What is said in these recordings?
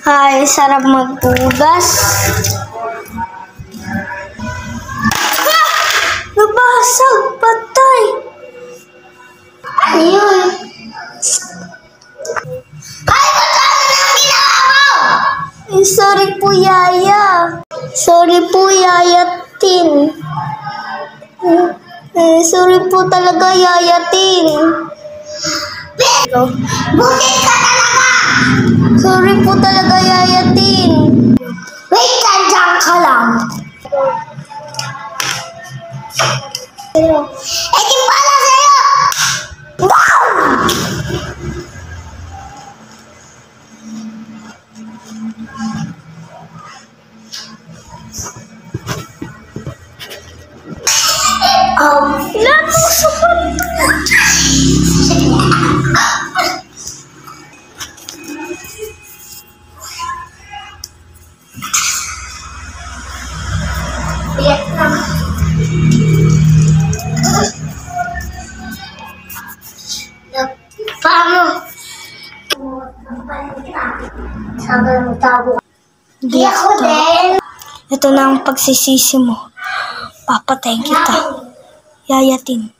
Ay, sarap magpugas. Nabasag, patay. Ano yun? Ay, ba't ang ginawa mo? Sorry po, Yaya. Sorry po, Yaya Tin. Sorry po talaga, Yaya Tin. Butit ka talaga! Sorry po talaga, Yaya Tin. Wait lang, dyan ka lang. Di pala sa'yo! Wow! Let's Hindi ako din. Ito na ang pagsisisi mo. Papatayin kita. Yaya Tin.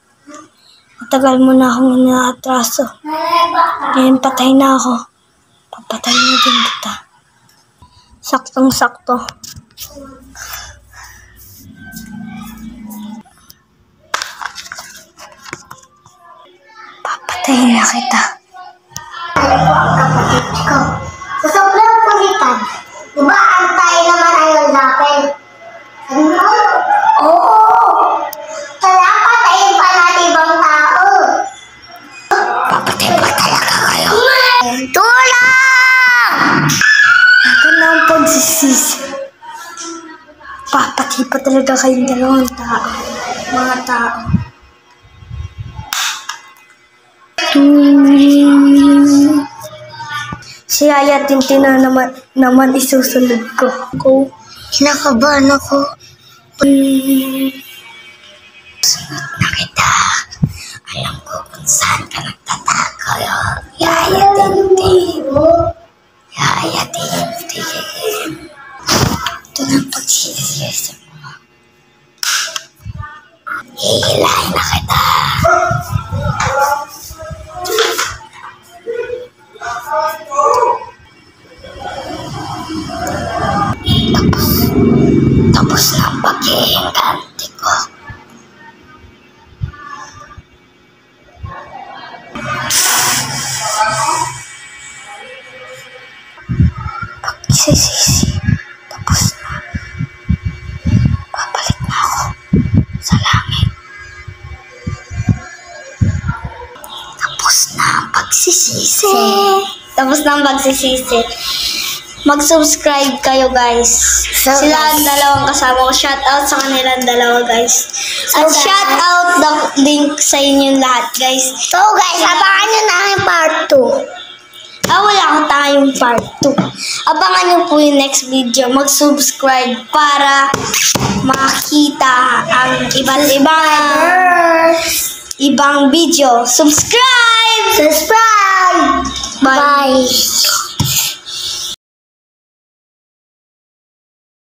Matagal mo na akong inaatraso. Ngayon patay na ako. Papatayin na din kita. Saktong-sakto. Papatayin na kita. Ano po ang kapatid ko? Sa sobrang kulitan, diba antay naman ayon natin? Ano? Oo! Kaya patayin pa natin ibang tao. Papatayin pa talaga kayo. Tulong! Ito na ang pagsisisi. Papatayin pa talaga kayong dalawang tao. Mga tao. Si Yaya Tintin na naman isusunod ko. Kinakabahan ako. Sunod na kita. Alam ko kung saan ka nagtatago. Yaya Tintin. Yaya Tintin. Ito na ang pagsisisi mo. Hihilahin na kita. Tapos na ang pag-iinganti ko. Pagsisisi. Tapos na. Babalik na ako sa langit. Tapos na ang pagsisisi. Tapos na ang pagsisisi. Mag-subscribe kayo, guys. Sila ang dalawang kasama ko. Shoutout sa kanilang dalawa, guys. At shoutout the link sa inyong lahat, guys. So, guys, abangan nyo na yung part 2. Wala ko tayong part 2. Abangan nyo po yung next video. Mag-subscribe para makita ang iba't ibang video. Subscribe! Bye!